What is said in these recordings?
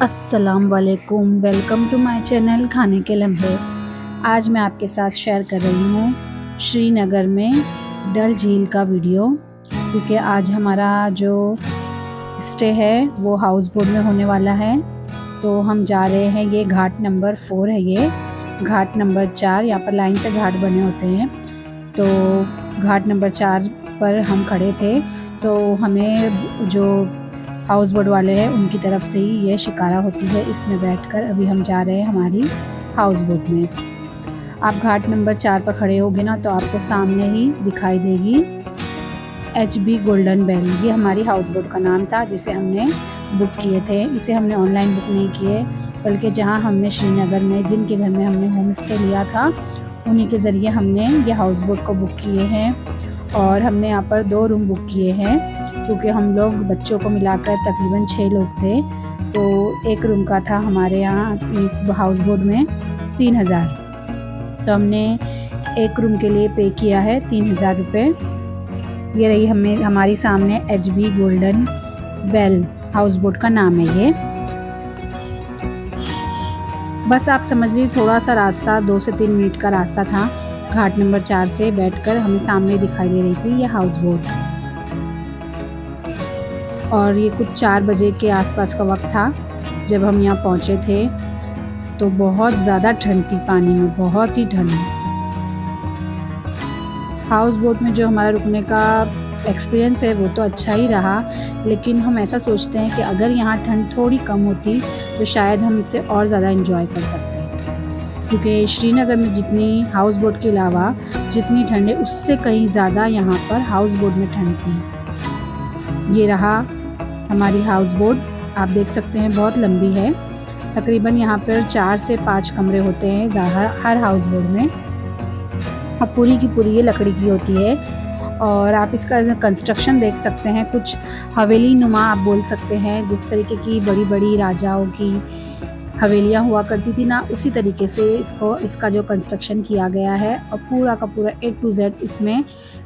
अस्सलाम वालेकुम, welcome to my channel खाने के लम्हे। आज मैं आपके साथ शेयर कर रही हूँ श्रीनगर में डल झील का वीडियो, क्योंकि आज हमारा जो स्टे है वो हाउस बोट में होने वाला है। तो हम जा रहे हैं, ये घाट नंबर 4 है, ये घाट नंबर 4, यहाँ पर लाइन से घाट बने होते हैं। तो घाट नंबर 4 पर हम खड़े थे, तो हमें जो हाउस बोट वाले हैं उनकी तरफ से ही ये शिकारा होती है। इसमें बैठकर अभी हम जा रहे हैं हमारी हाउस बोट में। आप घाट नंबर 4 पर खड़े होगे ना, तो आपको सामने ही दिखाई देगी HB गोल्डन बेल। ये हमारी हाउस बोट का नाम था जिसे हमने बुक किए थे। इसे हमने ऑनलाइन बुक नहीं किए, बल्कि जहाँ हमने श्रीनगर में जिनके घर में हमने होम स्टे लिया था उन्हीं के ज़रिए हमने ये हाउस बोट को बुक किए हैं। और हमने यहाँ पर 2 रूम बुक किए हैं, क्योंकि हम लोग बच्चों को मिलाकर तकरीबन 6 लोग थे। तो एक रूम का था हमारे यहाँ इस हाउस बोट में 3000। तो हमने एक रूम के लिए पे किया है 3000 रुपये। ये रही हमारी सामने HB golden bell houseboat का नाम है ये। बस आप समझ लीजिए थोड़ा सा रास्ता 2 से 3 मिनट का रास्ता था। घाट नंबर 4 से बैठकर हमें सामने दिखाई दे रही थी ये हाउस बोट। और ये कुछ 4 बजे के आसपास का वक्त था जब हम यहाँ पहुँचे थे। तो बहुत ज़्यादा ठंड थी, पानी में बहुत ही ठंड। हाउस बोट में जो हमारा रुकने का एक्सपीरियंस है वो तो अच्छा ही रहा, लेकिन हम ऐसा सोचते हैं कि अगर यहाँ ठंड थोड़ी कम होती तो शायद हम इसे और ज़्यादा एंजॉय कर सकते, क्योंकि श्रीनगर में जितनी हाउस बोट के अलावा जितनी ठंड है उससे कहीं ज़्यादा यहाँ पर हाउस बोट में ठंड थी। ये रहा हमारी हाउस बोट, आप देख सकते हैं बहुत लंबी है। तकरीबन यहाँ पर 4 से 5 कमरे होते हैं हर हाउस बोट में। अब पूरी की पूरी ये लकड़ी की होती है। और आप इसका कंस्ट्रक्शन देख सकते हैं, कुछ हवेली नुमा आप बोल सकते हैं। जिस तरीके की बड़ी बड़ी राजाओं की हवेलियाँ हुआ करती थी ना, उसी तरीके से इसका जो कंस्ट्रक्शन किया गया है। और पूरा का पूरा A to Z इसमें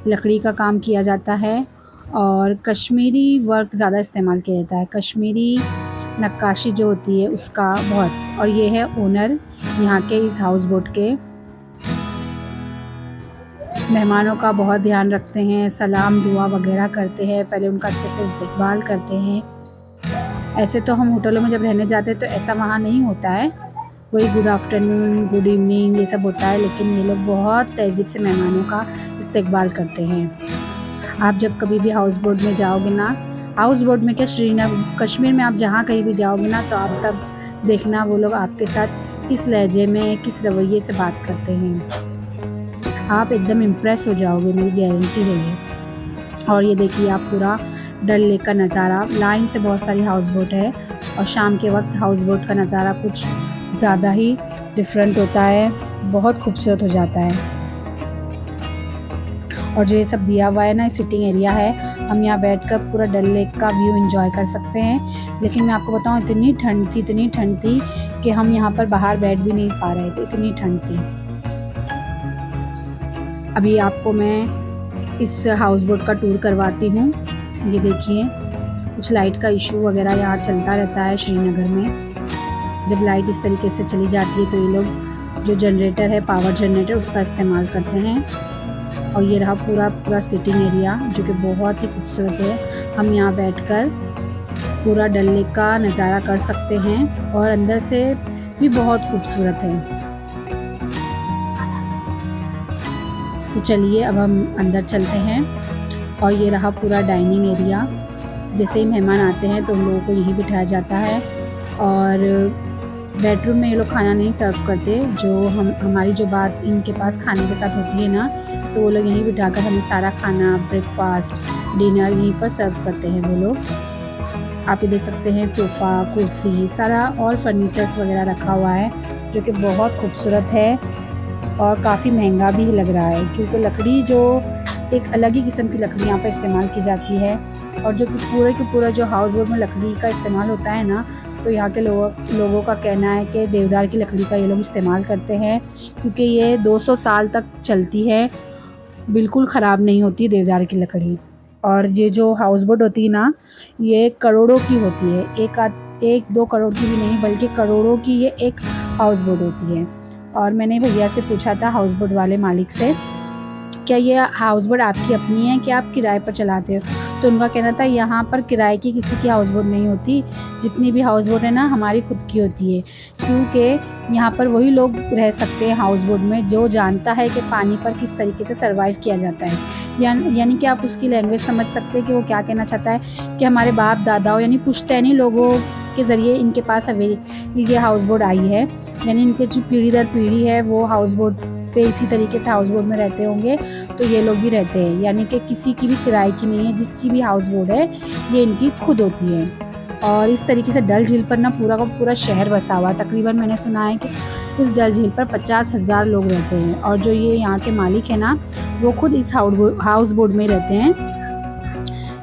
लकड़ी का काम किया जाता है। और कश्मीरी वर्क ज़्यादा इस्तेमाल किया जाता है, कश्मीरी नक्काशी जो होती है उसका बहुत। और ये है ओनर यहाँ के इस हाउस बोट के। मेहमानों का बहुत ध्यान रखते हैं, सलाम दुआ वगैरह करते हैं, पहले उनका अच्छे से इस्तेकबाल करते हैं। ऐसे तो हम होटलों में जब रहने जाते हैं तो ऐसा वहाँ नहीं होता है, वही गुड आफ्टरनून गुड इवनिंग ये सब होता है। लेकिन ये लोग बहुत तहज़ीब से मेहमानों का इस्तेकबाल करते हैं। आप जब कभी भी हाउस बोट में जाओगे ना, हाउस बोट में क्या श्रीनगर कश्मीर में आप जहाँ कहीं भी जाओगे ना, तो आप तब देखना वो लोग आपके साथ किस लहजे में किस रवैये से बात करते हैं। आप एकदम इम्प्रेस हो जाओगे, मेरी गारंटी है ये। और ये देखिए आप पूरा डल लेक का नज़ारा, लाइन से बहुत सारी हाउस बोट है। और शाम के वक्त हाउस बोट का नज़ारा कुछ ज़्यादा ही डिफरेंट होता है, बहुत खूबसूरत हो जाता है। और जो ये सब दिया हुआ है ना, सिटिंग एरिया है, हम यहाँ बैठकर पूरा डल लेक का व्यू एंजॉय कर सकते हैं। लेकिन मैं आपको बताऊँ इतनी ठंड थी कि हम यहाँ पर बाहर बैठ भी नहीं पा रहे थे, इतनी ठंड थी। अभी आपको मैं इस हाउस बोट का टूर करवाती हूँ। ये देखिए कुछ लाइट का इशू वगैरह यहाँ चलता रहता है श्रीनगर में। जब लाइट इस तरीके से चली जाती है तो ये लोग जो जनरेटर है, पावर जनरेटर, उसका इस्तेमाल करते हैं। और ये रहा पूरा सिटिंग एरिया जो कि बहुत ही खूबसूरत है। हम यहाँ बैठकर पूरा डल लेक का नज़ारा कर सकते हैं और अंदर से भी बहुत खूबसूरत है। तो चलिए अब हम अंदर चलते हैं। और ये रहा पूरा डाइनिंग एरिया। जैसे ही मेहमान आते हैं तो उन लोगों को यहीं बिठाया जाता है। और बेडरूम में ये लोग खाना नहीं सर्व करते, जो हमारी जो बात इनके पास खाने के साथ होती है ना, तो वो लोग यहीं बिठाकर हमें सारा खाना, ब्रेकफास्ट, डिनर यहीं पर सर्व करते हैं वो लोग। आप ये देख सकते हैं सोफ़ा, कुर्सी, सारा और फर्नीचर्स वगैरह रखा हुआ है, जो कि बहुत खूबसूरत है और काफ़ी महंगा भी लग रहा है, क्योंकि लकड़ी जो एक अलग ही किस्म की लकड़ी यहाँ पर इस्तेमाल की जाती है। और जो कि पूरा जो हाउस बोट में लकड़ी का इस्तेमाल होता है ना, तो यहाँ के लोगों का कहना है कि देवदार की लकड़ी का ये लोग इस्तेमाल करते हैं, क्योंकि ये 200 साल तक चलती है, बिल्कुल ख़राब नहीं होती देवदार की लकड़ी। और ये जो हाउस बोट होती है ना, ये करोड़ों की होती है, 1-2 करोड़ की भी नहीं बल्कि करोड़ों की ये एक हाउस बोट होती है। और मैंने भैया से पूछा था, हाउस बोट वाले मालिक से, क्या ये हाउस बोट आपकी अपनी है कि आप किराए पर चलाते हो? तो उनका कहना था यहाँ पर किराए की किसी की हाउस बोट नहीं होती, जितनी भी हाउस बोट है ना हमारी खुद की होती है, क्योंकि यहाँ पर वही लोग रह सकते हैं हाउस बोट में जो जानता है कि पानी पर किस तरीके से सर्वाइव किया जाता है। यानी कि आप उसकी लैंग्वेज समझ सकते हैं कि वो क्या कहना चाहता है कि हमारे बाप दादाओं यानी पुश्तैनी लोगों के ज़रिए इनके पास ये हाउस बोट आई है, यानी इनके जो पीढ़ी दर पीढ़ी है वो हाउस बोट पे इसी तरीके से हाउस बोट में रहते होंगे, तो ये लोग भी रहते हैं। यानी कि किसी की भी किराए की नहीं है, जिसकी भी हाउस बोट है ये इनकी खुद होती है। और इस तरीके से डल झील पर ना पूरा का पूरा शहर बसा हुआ। तकरीबन मैंने सुना है कि इस डल झील पर 50,000 लोग रहते हैं, और जो ये यहाँ के मालिक है ना वो खुद इस हाउस बोट में रहते हैं,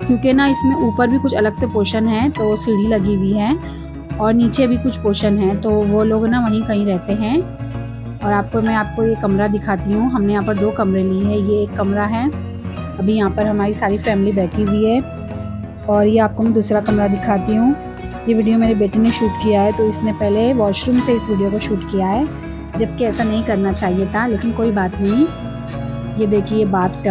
क्योंकि ना इसमें ऊपर भी कुछ अलग से पोर्शन है, तो सीढ़ी लगी हुई है, और नीचे भी कुछ पोर्शन है, तो वो लोग ना वहीं कहीं रहते हैं। और मैं आपको ये कमरा दिखाती हूँ। हमने यहाँ पर 2 कमरे लिए हैं, ये एक कमरा है, अभी यहाँ पर हमारी सारी फैमिली बैठी हुई है, और ये आपको मैं दूसरा कमरा दिखाती हूँ। ये वीडियो मेरे बेटे ने शूट किया है, तो इसने पहले वॉशरूम से इस वीडियो को शूट किया है, जबकि ऐसा नहीं करना चाहिए था, लेकिन कोई बात नहीं। ये देखिए बाथ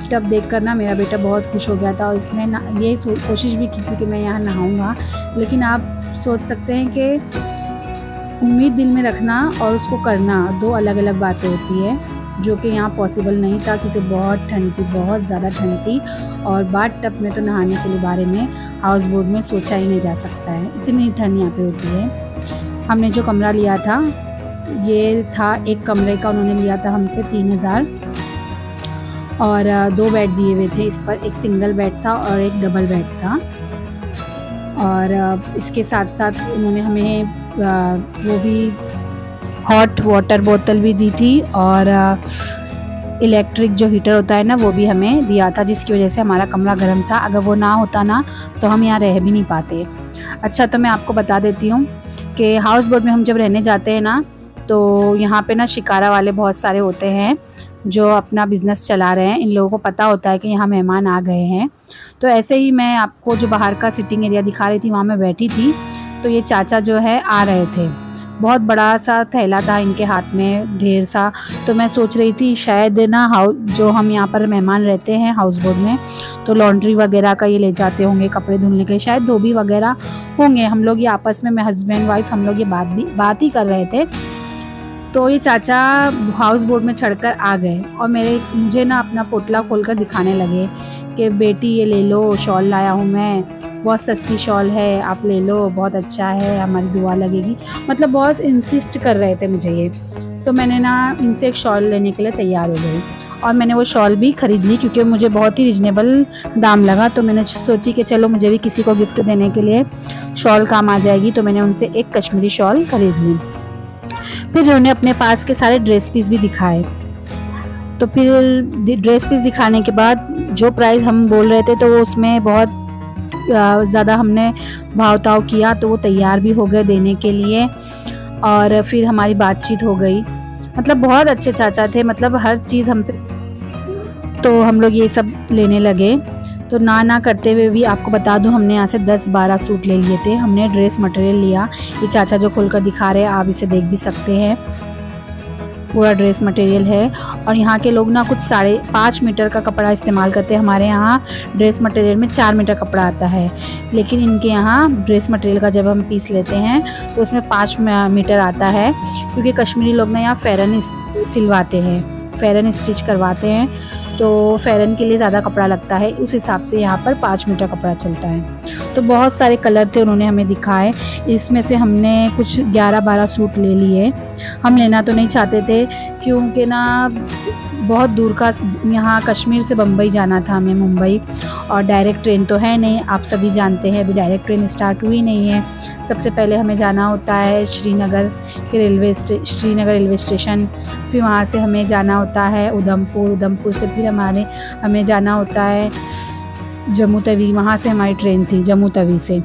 टब देखकर ना मेरा बेटा बहुत खुश हो गया था, और इसने ये कोशिश भी की थी कि मैं यहाँ नहाऊँगा, लेकिन आप सोच सकते हैं कि उम्मीद दिल में रखना और उसको करना 2 अलग अलग बातें होती है, जो कि यहाँ पॉसिबल नहीं था, क्योंकि बहुत ठंड थी, बहुत ज़्यादा ठंड थी। और बाथ टब में तो नहाने के बारे में हाउस बोट में सोचा ही नहीं जा सकता है, इतनी ठंड यहाँ पे होती है। हमने जो कमरा लिया था ये था एक कमरे का, उन्होंने लिया था हमसे 3000, और 2 बेड दिए हुए थे इस पर, एक सिंगल बेड था और एक डबल बेड था। और इसके साथ साथ उन्होंने हमें वो भी हॉट वाटर बोतल भी दी थी, और इलेक्ट्रिक जो हीटर होता है ना वो भी हमें दिया था, जिसकी वजह से हमारा कमरा गर्म था। अगर वो ना होता ना तो हम यहाँ रह भी नहीं पाते। अच्छा, तो मैं आपको बता देती हूँ कि हाउस बोट में हम जब रहने जाते हैं ना, तो यहाँ पे ना शिकारा वाले बहुत सारे होते हैं जो अपना बिज़नेस चला रहे हैं। इन लोगों को पता होता है कि यहाँ मेहमान आ गए हैं। तो ऐसे ही मैं आपको जो बाहर का सिटिंग एरिया दिखा रही थी, वहाँ मैं बैठी थी, तो ये चाचा जो है आ रहे थे, बहुत बड़ा सा थैला था इनके हाथ में, ढेर सा। तो मैं सोच रही थी शायद ना जो हम यहाँ पर मेहमान रहते हैं हाउस बोट में, तो लॉन्ड्री वगैरह का ये ले जाते होंगे, कपड़े धुलने के, शायद धोबी वगैरह होंगे। हम लोग ये आपस में, मैं हस्बैंड वाइफ, हम लोग ये बात ही कर रहे थे। तो ये चाचा हाउस बोट में चढ़कर आ गए, और मुझे ना अपना पोटला खोलकर दिखाने लगे कि बेटी ये ले लो, शॉल लाया हूँ मैं, बहुत सस्ती शॉल है, आप ले लो, बहुत अच्छा है, हमारी दुआ लगेगी। मतलब बहुत इंसिस्ट कर रहे थे मुझे ये। तो मैंने ना इनसे एक शॉल लेने के लिए तैयार हो गई, और मैंने वो शॉल भी ख़रीद ली, क्योंकि मुझे बहुत ही रिजनेबल दाम लगा। तो मैंने सोची कि चलो मुझे भी किसी को गिफ्ट देने के लिए शॉल काम आ जाएगी, तो मैंने उनसे एक कश्मीरी शॉल ख़रीद ली। फिर उन्होंने अपने पास के सारे ड्रेस पीस भी दिखाए। तो फिर ड्रेस पीस दिखाने के बाद जो प्राइस हम बोल रहे थे, तो वो उसमें बहुत ज़्यादा हमने भाव ताव किया, तो वो तैयार भी हो गए देने के लिए, और फिर हमारी बातचीत हो गई। मतलब बहुत अच्छे चाचा थे, मतलब हर चीज़ हमसे, तो हम लोग ये सब लेने लगे। तो ना करते हुए भी आपको बता दूं, हमने यहाँ से 10-12 सूट ले लिए थे। हमने ड्रेस मटेरियल लिया, ये चाचा जो खोलकर दिखा रहे हैं, आप इसे देख भी सकते हैं, पूरा ड्रेस मटेरियल है। और यहाँ के लोग ना कुछ 5.5 मीटर का कपड़ा इस्तेमाल करते हैं। हमारे यहाँ ड्रेस मटेरियल में 4 मीटर कपड़ा आता है, लेकिन इनके यहाँ ड्रेस मटेरियल का जब हम पीस लेते हैं तो उसमें 5 मीटर आता है, क्योंकि कश्मीरी लोग ना यहाँ फ़ैरन सिलवाते हैं, फ़ैरन स्टिच करवाते हैं, तो फ़ैरन के लिए ज़्यादा कपड़ा लगता है, उस हिसाब से यहाँ पर 5 मीटर कपड़ा चलता है। तो बहुत सारे कलर थे, उन्होंने हमें दिखाए, इसमें से हमने कुछ 11-12 सूट ले लिए। हम लेना तो नहीं चाहते थे, क्योंकि ना बहुत दूर का, यहाँ कश्मीर से बम्बई जाना था हमें, मुंबई, और डायरेक्ट ट्रेन तो है नहीं, आप सभी जानते हैं अभी डायरेक्ट ट्रेन स्टार्ट हुई नहीं है। सबसे पहले हमें जाना होता है श्रीनगर रेलवे स्टेशन, फिर वहाँ से हमें जाना होता है उधमपुर से फिर हमें जाना होता है जम्मू तवी, वहाँ से हमारी ट्रेन थी जम्मू तवी से।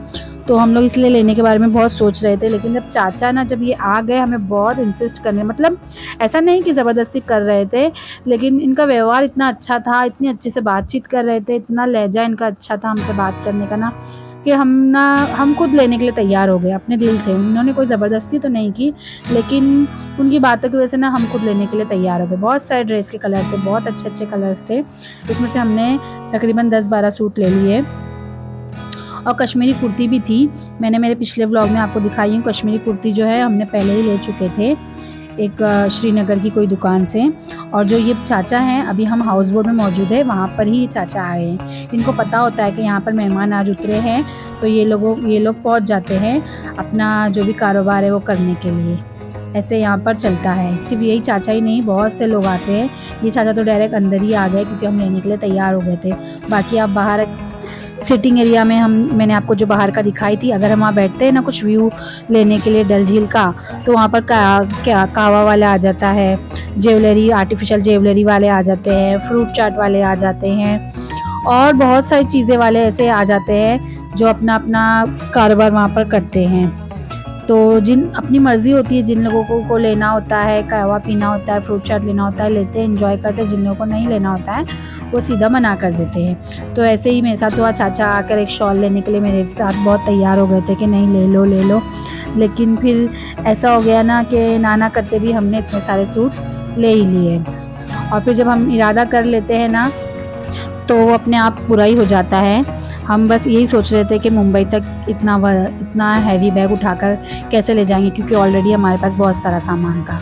तो हम लोग इसलिए लेने के बारे में बहुत सोच रहे थे, लेकिन जब चाचा ना जब ये आ गए, हमें बहुत इंसिस्ट करने, मतलब ऐसा नहीं कि ज़बरदस्ती कर रहे थे, लेकिन इनका व्यवहार इतना अच्छा था, इतनी अच्छे से बातचीत कर रहे थे, इतना लहजा इनका अच्छा था हमसे बात करने का ना, क्योंकि हम खुद लेने के लिए तैयार हो गए अपने दिल से। उन्होंने कोई ज़बरदस्ती तो नहीं की, लेकिन उनकी बातों की वजह से ना हम खुद लेने के लिए तैयार हो गए। बहुत सारे ड्रेस के कलर थे, बहुत अच्छे अच्छे कलर्स थे। इसमें से हमने तकरीबन 10-12 सूट ले लिए। और कश्मीरी कुर्ती भी थी, मैंने मेरे पिछले व्लॉग में आपको दिखाई हूँ। कश्मीरी कुर्ती जो है हमने पहले ही ले चुके थे एक श्रीनगर की कोई दुकान से। और जो ये चाचा हैं, अभी हम हाउस बोट में मौजूद है, वहाँ पर ही चाचा आए हैं। इनको पता होता है कि यहाँ पर मेहमान आज उतरे हैं, तो ये लोग पहुँच जाते हैं अपना जो भी कारोबार है वो करने के लिए। ऐसे यहाँ पर चलता है। सिर्फ यही चाचा ही नहीं, बहुत से लोग आते हैं। ये चाचा तो डायरेक्ट अंदर ही आ गए क्योंकि हम लेने के लिए तैयार हो गए थे। बाकी आप बाहर सिटिंग एरिया में मैंने आपको जो बाहर का दिखाई थी, अगर हम वहाँ बैठते हैं ना कुछ व्यू लेने के लिए डल झील का, तो वहाँ पर कहवा वाला आ जाता है, ज्वेलरी आर्टिफिशियल ज्वेलरी वाले आ जाते हैं, फ्रूट चाट वाले आ जाते हैं और बहुत सारी चीज़ें वाले ऐसे आ जाते हैं जो अपना अपना कारोबार वहाँ पर करते हैं। तो जिन अपनी मर्ज़ी होती है, जिन लोगों को लेना होता है, कहवा पीना होता है, फ्रूट चाट लेना होता है, लेते हैं, एंजॉय करते हैं। जिन लोगों को नहीं लेना होता है वो सीधा मना कर देते हैं। तो ऐसे ही मेरे साथ हुआ, चाचा आकर एक शॉल लेने के लिए मेरे साथ बहुत तैयार हो गए थे कि नहीं ले लो। लेकिन फिर ऐसा हो गया ना कि ना करते भी हमने इतने सारे सूट ले ही लिए। और फिर जब हम इरादा कर लेते हैं ना तो वो अपने आप पूरा ही हो जाता है। हम बस यही सोच रहे थे कि मुंबई तक इतना हैवी बैग उठाकर कैसे ले जाएंगे, क्योंकि ऑलरेडी हमारे पास बहुत सारा सामान था।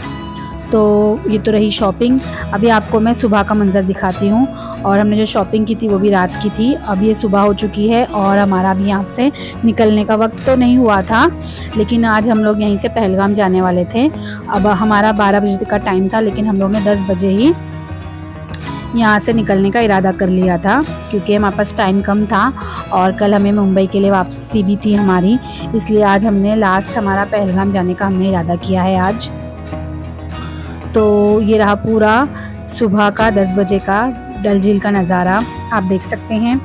तो ये तो रही शॉपिंग। अभी आपको मैं सुबह का मंज़र दिखाती हूँ। और हमने जो शॉपिंग की थी वो भी रात की थी। अब ये सुबह हो चुकी है और हमारा अभी यहाँ से निकलने का वक्त तो नहीं हुआ था, लेकिन आज हम लोग यहीं से पहलगाम जाने वाले थे। अब हमारा 12 बजे का टाइम था, लेकिन हम लोग ने 10 बजे ही यहाँ से निकलने का इरादा कर लिया था, क्योंकि हमारे पास टाइम कम था और कल हमें मुंबई के लिए वापसी भी थी हमारी। इसलिए आज हमने लास्ट हमारा पहलगाम जाने का हमने इरादा किया है आज। तो ये रहा पूरा सुबह का 10 बजे का डल झील का नज़ारा, आप देख सकते हैं।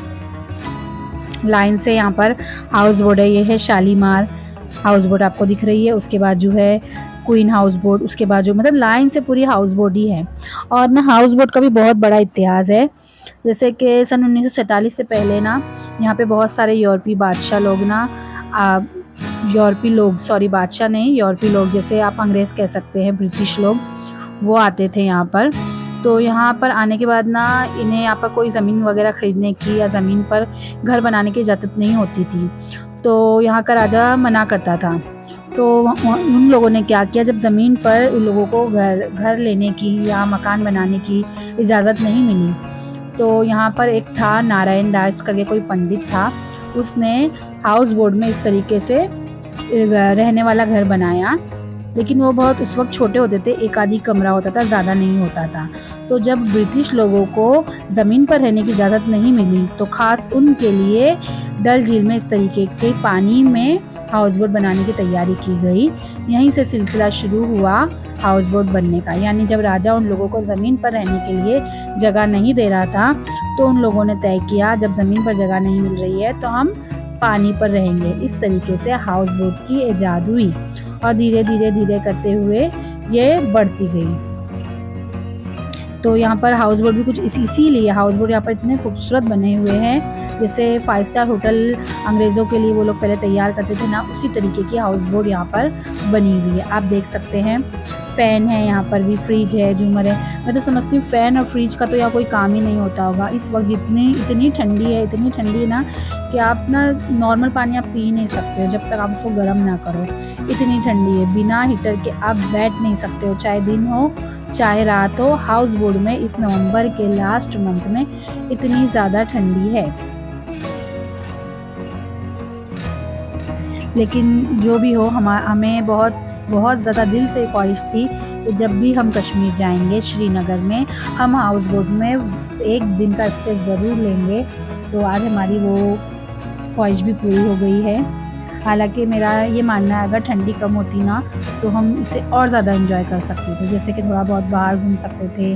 लाइन से यहाँ पर हाउस बोट है, ये है शालीमार हाउस बोट आपको दिख रही है। उसके बाद जो है क्वीन हाउस बोट, उसके बाद जो मतलब लाइन से पूरी हाउस बोट ही है। और ना हाउस बोट का भी बहुत बड़ा इतिहास है। जैसे कि सन 1947 से पहले ना यहाँ पे बहुत सारे यूरोपीय बादशाह लोग ना बादशाह नहीं, यूरोपीय लोग, जैसे आप अंग्रेज़ कह सकते हैं, ब्रिटिश लोग, वो आते थे यहाँ पर। तो यहाँ पर आने के बाद ना इन्हें यहाँ पर कोई ज़मीन वगैरह ख़रीदने की या ज़मीन पर घर बनाने की इजाज़त नहीं होती थी। तो यहाँ का राजा मना करता था। तो उन लोगों ने क्या किया, जब ज़मीन पर उन लोगों को घर लेने की या मकान बनाने की इजाज़त नहीं मिली, तो यहाँ पर एक था नारायण दास करके कोई पंडित था, उसने हाउस बोट में इस तरीके से रहने वाला घर बनाया। लेकिन वो बहुत उस वक्त छोटे होते थे, एक आधी कमरा होता था, ज़्यादा नहीं होता था। तो जब ब्रिटिश लोगों को ज़मीन पर रहने की इजाज़त नहीं मिली, तो ख़ास उनके लिए डल झील में इस तरीके के पानी में हाउस बोट बनाने की तैयारी की गई। यहीं से सिलसिला शुरू हुआ हाउस बोट बनने का। यानी जब राजा उन लोगों को ज़मीन पर रहने के लिए जगह नहीं दे रहा था, तो उन लोगों ने तय किया जब ज़मीन पर जगह नहीं मिल रही है तो हम पानी पर रहेंगे। इस तरीके से हाउस बोट की ईजाद हुई और धीरे धीरे करते हुए ये बढ़ती गई। तो यहाँ पर हाउस बोट भी कुछ इसीलिए हाउस बोट यहाँ पर इतने खूबसूरत बने हुए हैं, जैसे 5 स्टार होटल अंग्रेज़ों के लिए वो लोग पहले तैयार करते थे ना, उसी तरीके की हाउस बोट यहाँ पर बनी हुई है। आप देख सकते हैं फ़ैन है, यहाँ पर भी फ्रिज है, झूमर है। मैं तो समझती हूँ फ़ैन और फ्रिज का तो यहाँ कोई काम ही नहीं होता होगा। इस वक्त इतनी ठंडी है ना कि आप ना नॉर्मल पानी आप पी नहीं सकते हो जब तक आप उसको गर्म ना करो। इतनी ठंडी है, बिना हीटर के आप बैठ नहीं सकते हो, चाहे दिन हो चाहे रात हो। हाउस बोट में इस नवंबर के लास्ट मंथ में इतनी ज़्यादा ठंडी है। लेकिन जो भी हो, हमें बहुत ज़्यादा दिल से ख्वाहिश थी कि जब भी हम कश्मीर जाएंगे, श्रीनगर में, हम हाउस बोट में एक दिन का स्टे ज़रूर लेंगे। तो आज हमारी वो ख्वाहिश भी पूरी हो गई है। हालांकि मेरा ये मानना है अगर ठंडी कम होती ना तो हम इसे और ज़्यादा एंजॉय कर सकते थे, जैसे कि थोड़ा बहुत बाहर घूम सकते थे,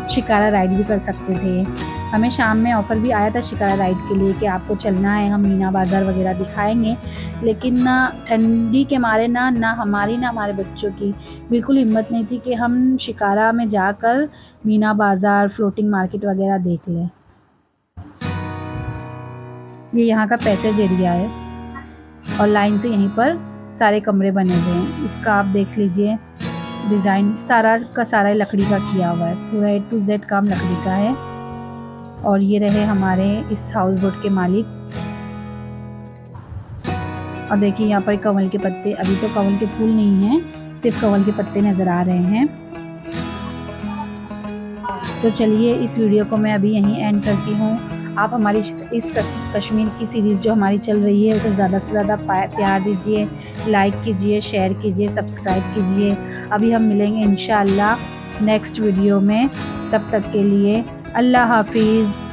शिकारा राइड भी कर सकते थे। हमें शाम में ऑफ़र भी आया था शिकारा राइड के लिए कि आपको चलना है, हम मीना बाज़ार वगैरह दिखाएंगे। लेकिन ना ठंडी के मारे ना हमारी ना हमारे बच्चों की बिल्कुल हिम्मत नहीं थी कि हम शिकारा में जाकर मीना बाज़ार, फ्लोटिंग मार्केट वगैरह देख लें। ये यहाँ का पैसेज एरिया है। और लाइन से यहीं पर सारे कमरे बने हुए हैं। इसका आप देख लीजिए डिज़ाइन सारा का सारा लकड़ी का किया हुआ है, पूरा A to Z काम लकड़ी का है। और ये रहे हमारे इस हाउस बोट के मालिक। और देखिए यहाँ पर कमल के पत्ते, अभी तो कमल के फूल नहीं हैं, सिर्फ कमल के पत्ते नज़र आ रहे हैं। तो चलिए इस वीडियो को मैं अभी यहीं एंड करती हूँ। आप हमारी इस कश्मीर की सीरीज़ जो हमारी चल रही है उसे ज़्यादा से ज़्यादा प्यार दीजिए, लाइक कीजिए, शेयर कीजिए, सब्सक्राइब कीजिए। अभी हम मिलेंगे इंशाअल्लाह नेक्स्ट वीडियो में, तब तक के लिए अल्लाह हाफिज़।